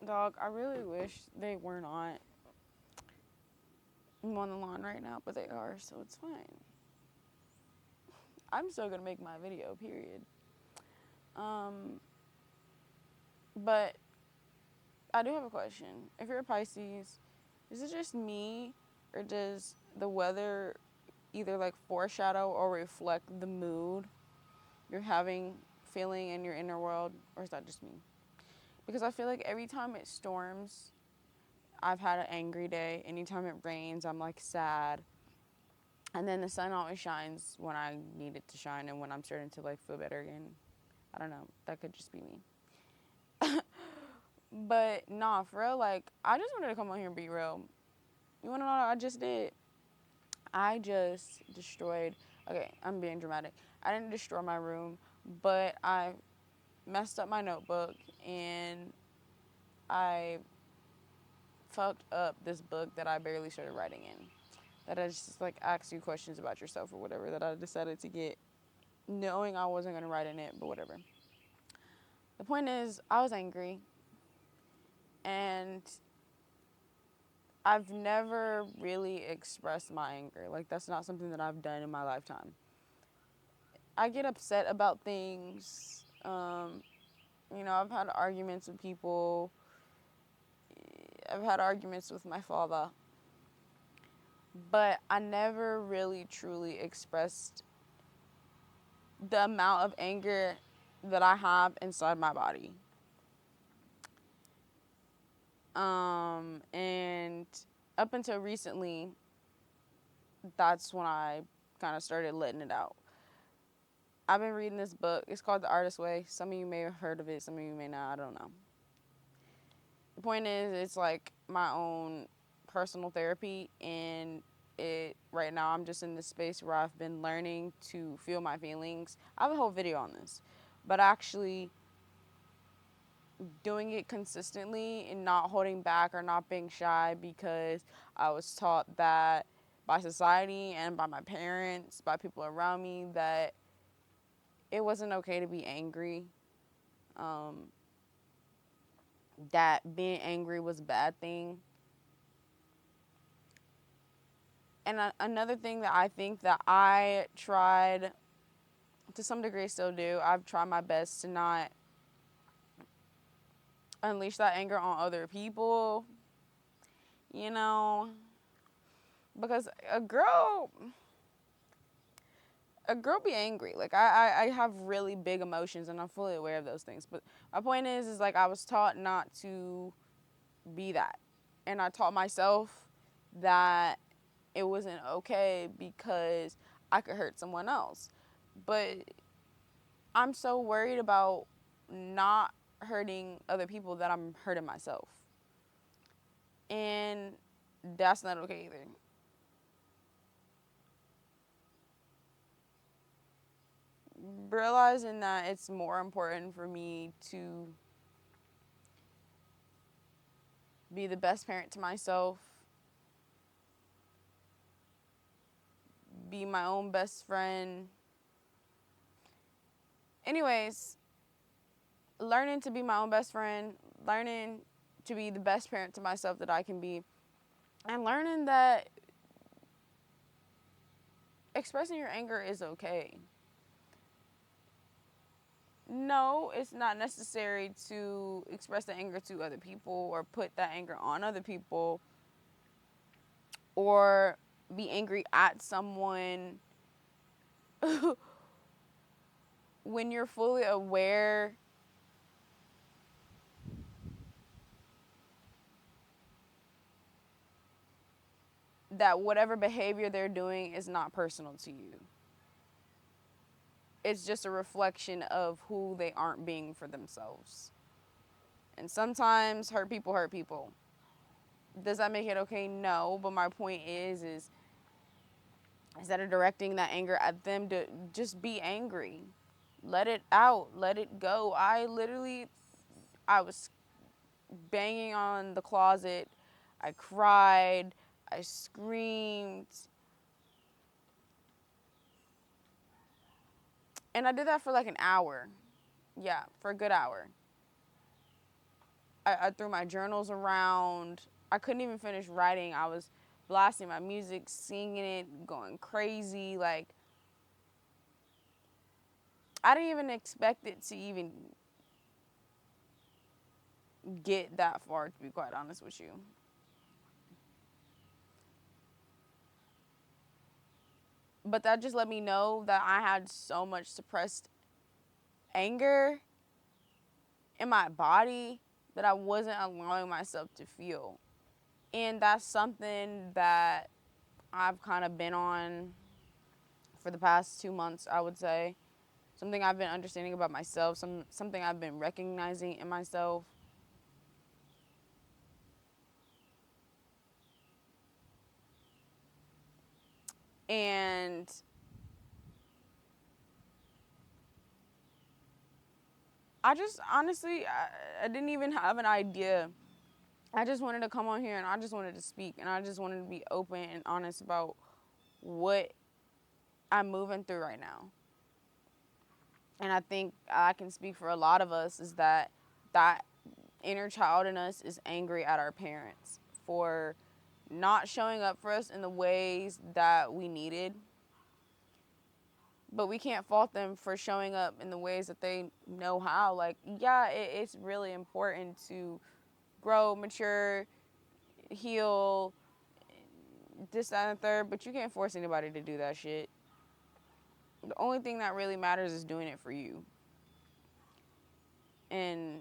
Dog, I really wish they were not on the lawn right now, but they are, so it's fine. I'm still gonna make my video, period. Um, but I do have a question. If you're a Pisces, is it just me, or does the weather either like foreshadow or reflect the mood you're having, feeling in your inner world, or is that just me? Because I feel like every time it storms, I've had an angry day. Anytime it rains, I'm like sad. And then the sun always shines when I need it to shine and when I'm starting to like feel better again. I don't know. That could just be me. But nah, for real, like I just wanted to come on here and be real. You wanna know what I just did? I just destroyed, okay, I'm being dramatic. I didn't destroy my room, but I messed up my notebook and I fucked up this book that I barely started writing in. That I just like asked you questions about yourself or whatever that I decided to get, knowing I wasn't gonna write in it, but whatever. The point is, I was angry and I've never really expressed my anger. Like, that's not something that I've done in my lifetime. I get upset about things. I've had arguments with people. I've had arguments with my father. But I never really truly expressed the amount of anger that I have inside my body. And up until recently, that's when I kind of started letting it out. I've been reading this book. It's called The Artist's Way. Some of you may have heard of it. Some of you may not. I don't know. The point is, it's like my own personal therapy, and it right now I'm just in this space where I've been learning to feel my feelings. I have a whole video on this, but actually doing it consistently and not holding back or not being shy, because I was taught that by society and by my parents, by people around me, that it wasn't okay to be angry. Um, that being angry was a bad thing. And another thing that I think that I tried, to some degree still do, I've tried my best to not unleash that anger on other people, you know, because a girl be angry. Like, I have really big emotions and I'm fully aware of those things. But my point is like I was taught not to be that. And I taught myself that it wasn't okay because I could hurt someone else. But I'm so worried about not hurting other people that I'm hurting myself. And that's not okay either. Realizing that it's more important for me to be the best parent to myself, be my own best friend. Anyways, learning to be my own best friend, learning to be the best parent to myself that I can be, and learning that expressing your anger is okay. No, it's not necessary to express the anger to other people or put that anger on other people or be angry at someone when you're fully aware that whatever behavior they're doing is not personal to you. It's just a reflection of who they aren't being for themselves. And sometimes hurt people hurt people. Does that make it okay? No, but my point is instead of directing that anger at them, to just be angry. Let it out, let it go. I was banging on the closet. I cried, I screamed. And I did that for like an hour. Yeah, for a good hour. I threw my journals around. I couldn't even finish writing. I was blasting my music, singing it, going crazy. Like, I didn't even expect it to even get that far, to be quite honest with you. But that just let me know that I had so much suppressed anger in my body that I wasn't allowing myself to feel. And that's something that I've kind of been on for the past 2 months, I would say. Something I've been understanding about myself, something I've been recognizing in myself. And I just honestly, I didn't even have an idea. I just wanted to come on here and I just wanted to speak and I just wanted to be open and honest about what I'm moving through right now. And I think I can speak for a lot of us is that inner child in us is angry at our parents for not showing up for us in the ways that we needed. But we can't fault them for showing up in the ways that they know how. Like, yeah, it's really important to grow, mature, heal, this, that, and the third, but you can't force anybody to do that shit. The only thing that really matters is doing it for you. And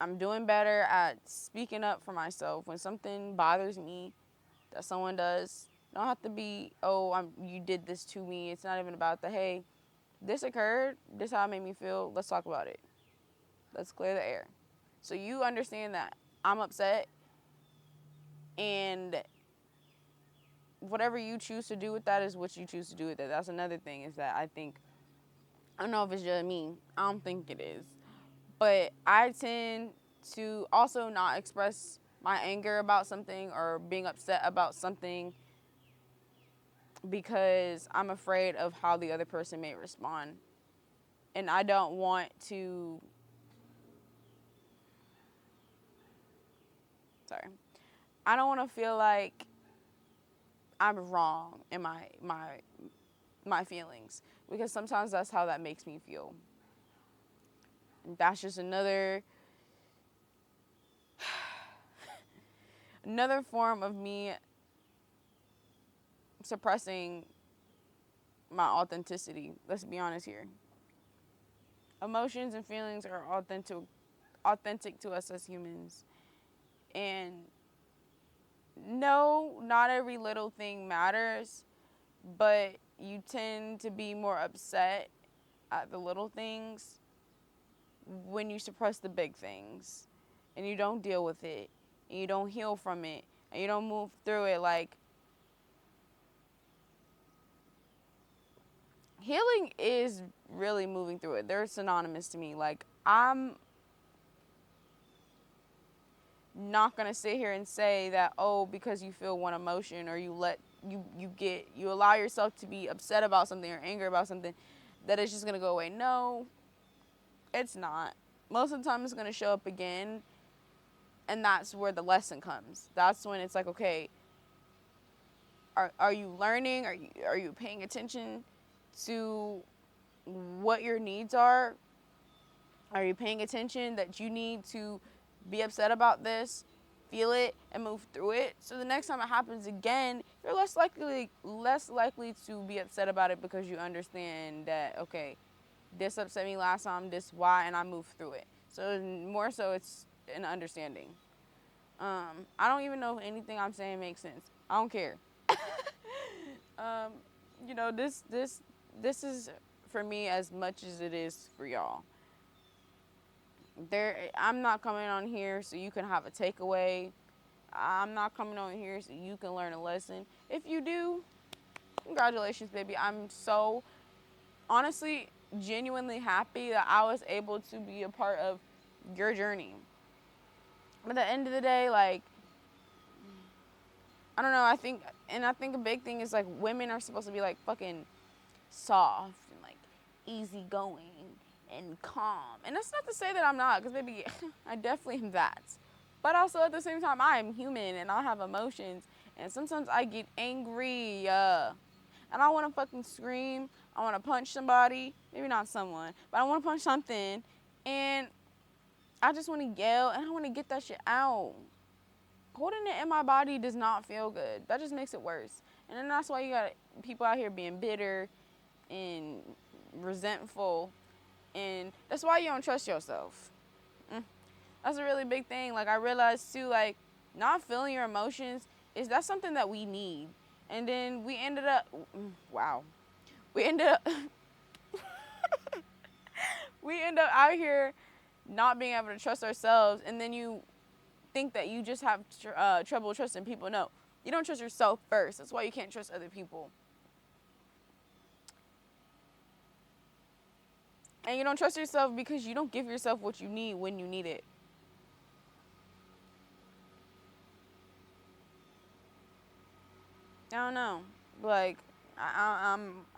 I'm doing better at speaking up for myself when something bothers me that someone does. Don't have to be, oh, you did this to me. It's not even about the, hey, this occurred. This is how it made me feel. Let's talk about it. Let's clear the air. So you understand that I'm upset, and whatever you choose to do with that is what you choose to do with it. That's another thing is that I don't know if it's just me. I don't think it is. But I tend to also not express my anger about something or being upset about something because I'm afraid of how the other person may respond. And I don't want to, sorry, I don't want to feel like I'm wrong in my feelings because sometimes that's how that makes me feel. And that's just another form of me suppressing my authenticity. Let's be honest here. Emotions and feelings are authentic to us as humans. And no, not every little thing matters, but you tend to be more upset at the little things when you suppress the big things and you don't deal with it and you don't heal from it and you don't move through it. Like, healing is really moving through it. They're synonymous to me. Like, I'm not gonna sit here and say that, oh, because you feel one emotion or you allow yourself to be upset about something or angry about something, that it's just gonna go away. No, it's not. Most of the time it's gonna show up again, and that's where the lesson comes. That's when it's like, okay, are you learning? Are you paying attention to what your needs are? Are you paying attention that you need to be upset about this, feel it, and move through it? So the next time it happens again, you're less likely to be upset about it because you understand that, okay, this upset me last time, this why, and I moved through it. So more so, it's an understanding. I don't even know if anything I'm saying makes sense. I don't care. um, this is for me as much as it is for y'all. I'm not coming on here so you can have a takeaway. I'm not coming on here so you can learn a lesson. If you do, congratulations, baby. I'm so honestly genuinely happy that I was able to be a part of your journey. But at the end of the day, like, I don't know, I think a big thing is like women are supposed to be like fucking soft and like easygoing and calm. And that's not to say that I'm not, because maybe I definitely am that. But also at the same time, I am human and I have emotions. And sometimes I get angry. And I want to fucking scream. I want to punch somebody. Maybe not someone, but I want to punch something. And I just want to yell and I want to get that shit out. Holding it in my body does not feel good. That just makes it worse. And then that's why you got people out here being bitter and resentful. And that's why you don't trust yourself. That's a really big thing. Like, I realized too, like, not feeling your emotions that's something that we need. And then we ended up, wow. We ended up, we end up out here not being able to trust ourselves. And then you think that you just have trouble trusting people. No, you don't trust yourself first. That's why you can't trust other people. And you don't trust yourself because you don't give yourself what you need when you need it. I don't know. Like, I'm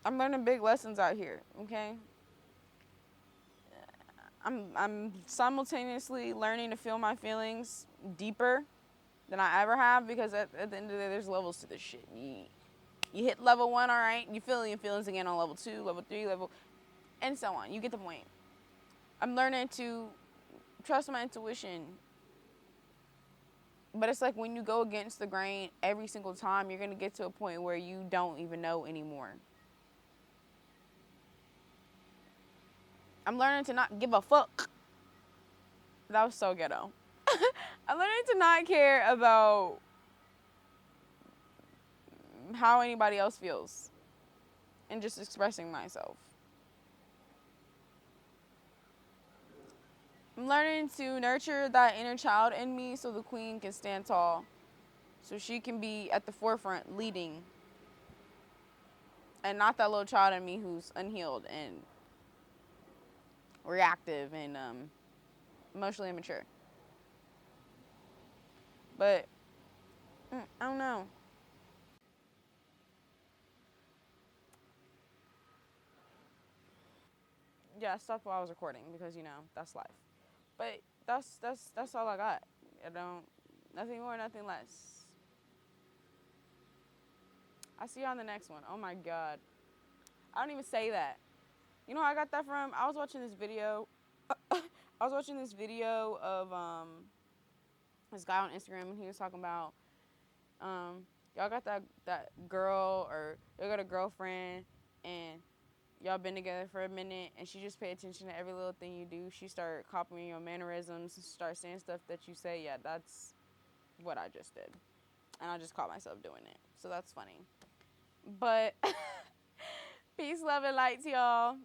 learning big lessons out here. Okay. I'm simultaneously learning to feel my feelings deeper than I ever have, because at the end of the day, there's levels to this shit. You hit level 1, all right. You feel your feelings again on level 2, level 3, and so on. You get the point. I'm learning to trust my intuition. But it's like when you go against the grain every single time, you're going to get to a point where you don't even know anymore. I'm learning to not give a fuck. That was so ghetto. I'm learning to not care about how anybody else feels and just expressing myself. I'm learning to nurture that inner child in me so the queen can stand tall, so she can be at the forefront leading, and not that little child in me who's unhealed and reactive and emotionally immature. But I don't know. Yeah, I stopped while I was recording because that's life. But that's all I got. I don't, nothing more, nothing less. I'll see you on the next one. Oh my god, I don't even say that. You know where I got that from? I was watching this video. I was watching this video of this guy on Instagram, and he was talking about y'all got that girl, or y'all got a girlfriend, and y'all been together for a minute, and she just pay attention to every little thing you do. She start copying your mannerisms, start saying stuff that you say. Yeah, that's what I just did, and I just caught myself doing it. So that's funny. But peace, love, and light to y'all.